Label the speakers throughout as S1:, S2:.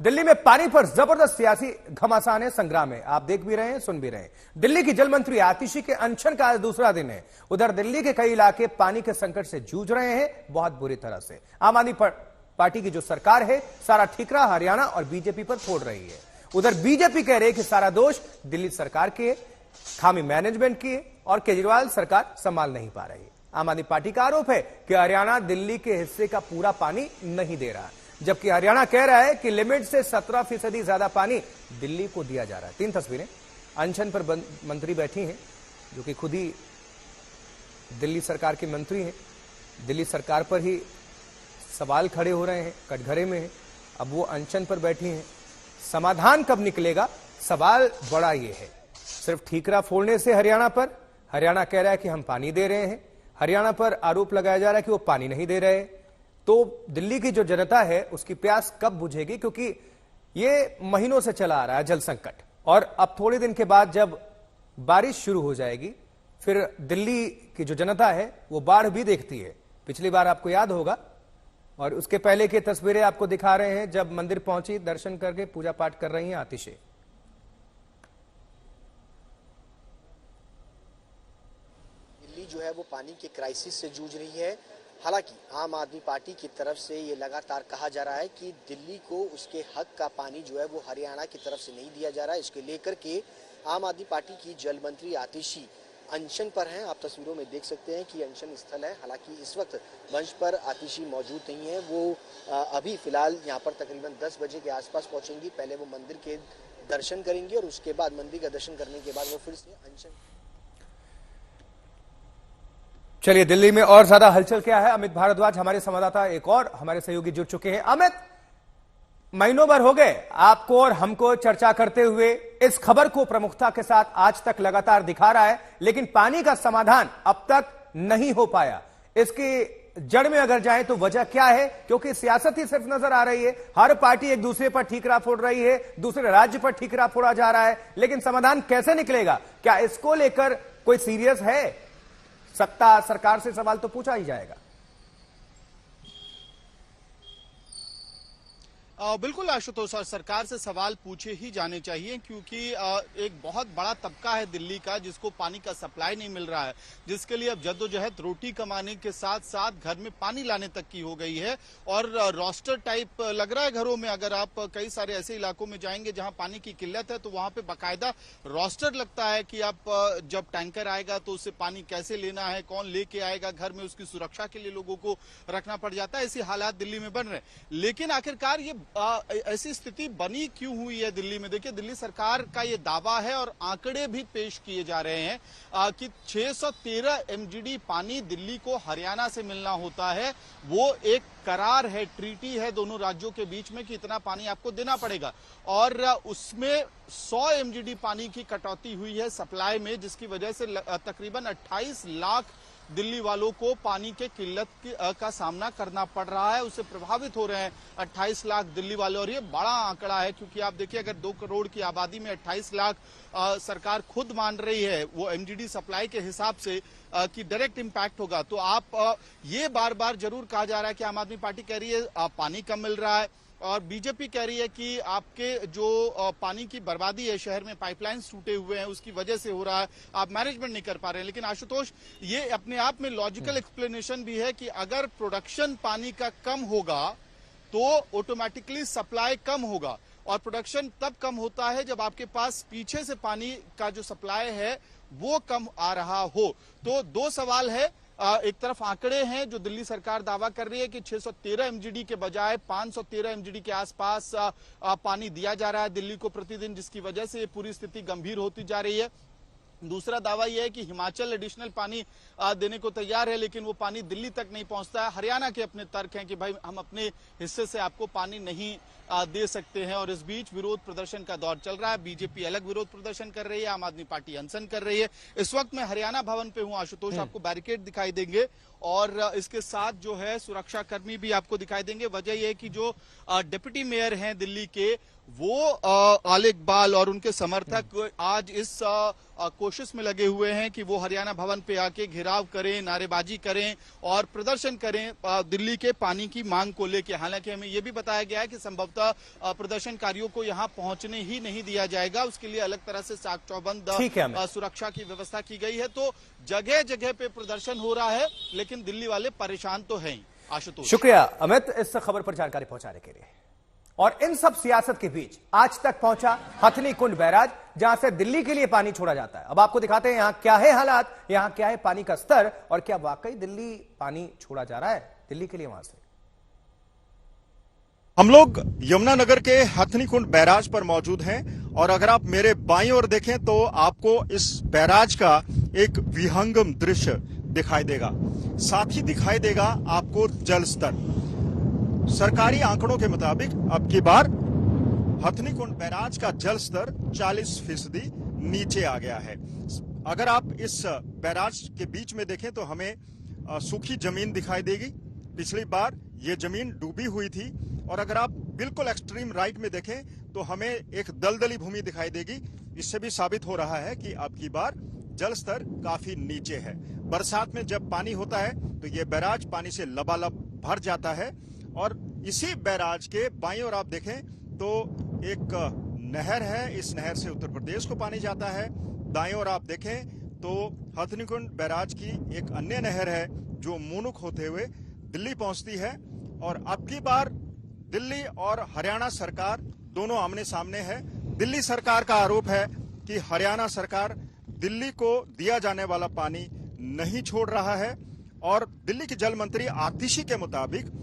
S1: दिल्ली में पानी पर जबरदस्त सियासी घमासान है, संग्राम है। आप देख भी रहे हैं, सुन भी रहे हैं। दिल्ली की जल मंत्री आतिशी के अनशन का आज दूसरा दिन है। उधर दिल्ली के कई इलाके पानी के संकट से जूझ रहे हैं, बहुत बुरी तरह से। आम आदमी पार्टी की जो सरकार है, सारा ठीकरा हरियाणा और बीजेपी पर फोड़ रही है। उधर बीजेपी कह रही है कि सारा दोष दिल्ली सरकार के खामी मैनेजमेंट की है और केजरीवाल सरकार संभाल नहीं पा रही है। आम आदमी पार्टी का आरोप है कि हरियाणा दिल्ली के हिस्से का पूरा पानी नहीं दे रहा, जबकि हरियाणा कह रहा है कि लिमिट से 17% ज्यादा पानी दिल्ली को दिया जा रहा है। 3 तस्वीरें। अनशन पर मंत्री बैठी हैं, जो कि खुद ही दिल्ली सरकार के मंत्री हैं। दिल्ली सरकार पर ही सवाल खड़े हो रहे हैं, कटघरे में हैं। अब वो अनशन पर बैठी हैं। समाधान कब निकलेगा, सवाल बड़ा ये है। सिर्फ ठीकरा फोड़ने से हरियाणा कह रहा है कि हम पानी दे रहे हैं। हरियाणा पर आरोप लगाया जा रहा है कि वो पानी नहीं दे रहे। तो दिल्ली की जो जनता है उसकी प्यास कब बुझेगी, क्योंकि ये महीनों से चला आ रहा है जल संकट। और अब थोड़े दिन के बाद जब बारिश शुरू हो जाएगी, फिर दिल्ली की जो जनता है वो बाढ़ भी देखती है। पिछली बार आपको याद होगा, और उसके पहले की तस्वीरें आपको दिखा रहे हैं जब मंदिर पहुंची, दर्शन करके पूजा पाठ कर रही हैं आतिशी।
S2: दिल्ली जो है वो पानी के क्राइसिस से जूझ रही है। हालांकि आम आदमी पार्टी की तरफ से ये लगातार कहा जा रहा है कि दिल्ली को उसके हक का पानी जो है वो हरियाणा की तरफ से नहीं दिया जा रहा है। इसके लेकर के आम आदमी पार्टी की जल मंत्री आतिशी अनशन पर हैं। आप तस्वीरों में देख सकते हैं कि अनशन स्थल है। हालांकि इस वक्त मंच पर आतिशी मौजूद नहीं है। वो अभी फिलहाल यहाँ पर तकरीबन 10 बजे के आसपास पहुंचेंगी। पहले वो मंदिर के दर्शन करेंगे और उसके बाद मंदिर का दर्शन करने के बाद वो फिर से अनशन।
S1: चलिए, दिल्ली में और ज्यादा हलचल क्या है, अमित भारद्वाज हमारे संवाददाता एक और हमारे सहयोगी जुड़ चुके हैं। अमित, महीनों भर हो गए आपको और हमको चर्चा करते हुए। इस खबर को प्रमुखता के साथ आज तक लगातार दिखा रहा है, लेकिन पानी का समाधान अब तक नहीं हो पाया। इसकी जड़ में अगर जाए तो वजह क्या है, क्योंकि सियासत ही सिर्फ नजर आ रही है। हर पार्टी एक दूसरे पर ठीकरा फोड़ रही है, दूसरे राज्य पर ठीकरा फोड़ा जा रहा है, लेकिन समाधान कैसे निकलेगा, क्या इसको लेकर कोई सीरियस है? सत्ता सरकार से सवाल तो पूछा ही जाएगा।
S3: बिल्कुल आशुतोष, सरकार से सवाल पूछे ही जाने चाहिए, क्योंकि एक बहुत बड़ा तबका है दिल्ली का जिसको पानी का सप्लाई नहीं मिल रहा है, जिसके लिए अब जद्दोजहद रोटी कमाने के साथ साथ घर में पानी लाने तक की हो गई है। और रोस्टर टाइप लग रहा है घरों में। अगर आप कई सारे ऐसे इलाकों में जाएंगे जहां पानी की किल्लत है, तो वहां पे बाकायदा रोस्टर लगता है कि आप जब टैंकर आएगा तो उससे पानी कैसे लेना है, कौन लेके आएगा, घर में उसकी सुरक्षा के लिए लोगों को रखना पड़ जाता है। ऐसे हालात दिल्ली में बन रहे हैं। लेकिन आखिरकार ये ऐसी स्थिति बनी क्यों हुई है दिल्ली में? देखिए, दिल्ली सरकार का ये दावा है और आंकड़े भी पेश किए जा रहे हैं कि 613 एमजीडी पानी दिल्ली को हरियाणा से मिलना होता है। वो एक करार है, ट्रीटी है दोनों राज्यों के बीच में कि इतना पानी आपको देना पड़ेगा। और उसमें 100 एमजीडी पानी की कटौती हुई है सप्लाई में, जिसकी वजह से तकरीबन 28 लाख दिल्ली वालों को पानी के किल्लत का सामना करना पड़ रहा है, उससे प्रभावित हो रहे हैं 28 लाख दिल्ली वाले। और ये बड़ा आंकड़ा है, क्योंकि आप देखिए अगर 2 करोड़ की आबादी में 28 लाख सरकार खुद मान रही है वो एमजीडी सप्लाई के हिसाब से कि डायरेक्ट इंपैक्ट होगा, तो आप ये बार बार जरूर कहा जा रहा है कि आम आदमी पार्टी कह रही है पानी कम मिल रहा है, और बीजेपी कह रही है कि आपके जो पानी की बर्बादी है, शहर में पाइपलाइंस टूटे हुए हैं, उसकी वजह से हो रहा है, आप मैनेजमेंट नहीं कर पा रहे हैं। लेकिन आशुतोष, ये अपने आप में लॉजिकल एक्सप्लेनेशन भी है कि अगर प्रोडक्शन पानी का कम होगा तो ऑटोमेटिकली सप्लाई कम होगा, और प्रोडक्शन तब कम होता है जब आपके पास पीछे से पानी का जो सप्लाई है वो कम आ रहा हो। तो 2 सवाल है। एक तरफ आंकड़े हैं जो दिल्ली सरकार दावा कर रही है कि 613 एमजीडी के बजाय 513 एमजीडी के आसपास पानी दिया जा रहा है दिल्ली को प्रतिदिन, जिसकी वजह से ये पूरी स्थिति गंभीर होती जा रही है। दूसरा दावा यह है कि हिमाचल एडिशनल पानी देने को तैयार है, लेकिन वो पानी दिल्ली तक नहीं पहुंचता है। हरियाणा के अपने तर्क हैं कि भाई हम अपने हिस्से से आपको पानी नहीं दे सकते हैं। और इस बीच विरोध प्रदर्शन का दौर चल रहा है। बीजेपी अलग विरोध प्रदर्शन कर रही है, आम आदमी पार्टी अनशन कर रही है। इस वक्त मैं हरियाणा भवन पे हूं आशुतोष, आपको बैरिकेड दिखाई देंगे और इसके साथ जो है सुरक्षा कर्मी भी आपको दिखाई देंगे। वजह यह है कि जो डिप्टी मेयर हैं दिल्ली के, वो आले इकबाल और उनके समर्थक आज इस कोशिश में लगे हुए हैं कि वो हरियाणा भवन पे आके घेराव करें, नारेबाजी करें और प्रदर्शन करें दिल्ली के पानी की मांग को लेकर। हालांकि हमें ये भी बताया गया है कि संभवतः प्रदर्शनकारियों को यहाँ पहुंचने ही नहीं दिया जाएगा, उसके लिए अलग तरह से चाक चौबंद सुरक्षा की व्यवस्था की गई है। तो जगह जगह पे प्रदर्शन हो रहा है, लेकिन दिल्ली वाले परेशान तो हैं। आशुतोष,
S1: शुक्रिया अमित इस खबर पर जानकारी पहुंचाने के लिए। और इन सब सियासत के बीच आज तक पहुंचा हथनी कुंड बैराज, जहां से दिल्ली के लिए पानी छोड़ा जाता है। अब आपको दिखाते हैं यहां क्या है हालात, यहां क्या है पानी का स्तर और क्या वाकई दिल्ली पानी छोड़ा जा रहा है दिल्ली के लिए वहां से।
S4: हम लोग यमुनानगर के हथनी कुंड बैराज पर मौजूद हैं और अगर आप मेरे बाईं ओर देखें तो आपको इस बैराज का एक विहंगम दृश्य दिखाई देगा। साथ ही दिखाई देगा आपको जल स्तर। सरकारी आंकड़ों के मुताबिक अब की बार हथनी कुंड बैराज का जल स्तर 40% नीचे आ गया है। अगर आप इस बैराज के बीच में देखें तो हमें सूखी जमीन दिखाई देगी। पिछली बार ये जमीन डूबी हुई थी। और अगर आप बिल्कुल एक्सट्रीम राइट में देखें तो हमें एक दलदली भूमि दिखाई देगी। इससे भी साबित हो रहा है कि अब की बार जल स्तर काफी नीचे है। बरसात में जब पानी होता है तो ये बैराज पानी से लबालब भर जाता है। और इसी बैराज के बाईं ओर आप देखें तो एक नहर है, इस नहर से उत्तर प्रदेश को पानी जाता है। दाईं ओर आप देखें तो हथनी कुंड बैराज की एक अन्य नहर है जो मूनुक होते हुए दिल्ली पहुंचती है। और अब की बार दिल्ली और हरियाणा सरकार दोनों आमने सामने है। दिल्ली सरकार का आरोप है कि हरियाणा सरकार दिल्ली को दिया जाने वाला पानी नहीं छोड़ रहा है। और दिल्ली के जल मंत्री आतिशी के मुताबिक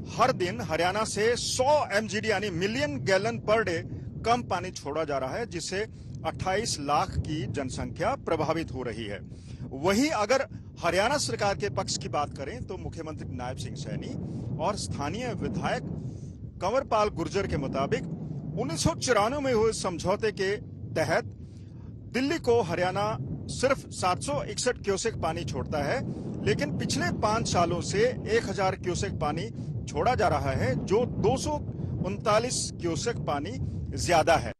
S4: हर दिन हरियाणा से 100 MGD यानी मिलियन गैलन पर डे कम पानी छोड़ा जा रहा है, जिससे 28 लाख की जनसंख्या प्रभावित हो रही है। वहीं अगर हरियाणा सरकार के पक्ष की बात करें तो मुख्यमंत्री नायब सिंह सैनी और स्थानीय विधायक कंवरपाल गुर्जर के मुताबिक 1994 में हुए समझौते के तहत दिल्ली को हरियाणा सिर्फ 761 क्यूसेक पानी छोड़ता है, लेकिन पिछले 5 सालों से 1000 क्यूसेक पानी छोड़ा जा रहा है, जो 239 क्यूसेक पानी ज्यादा है।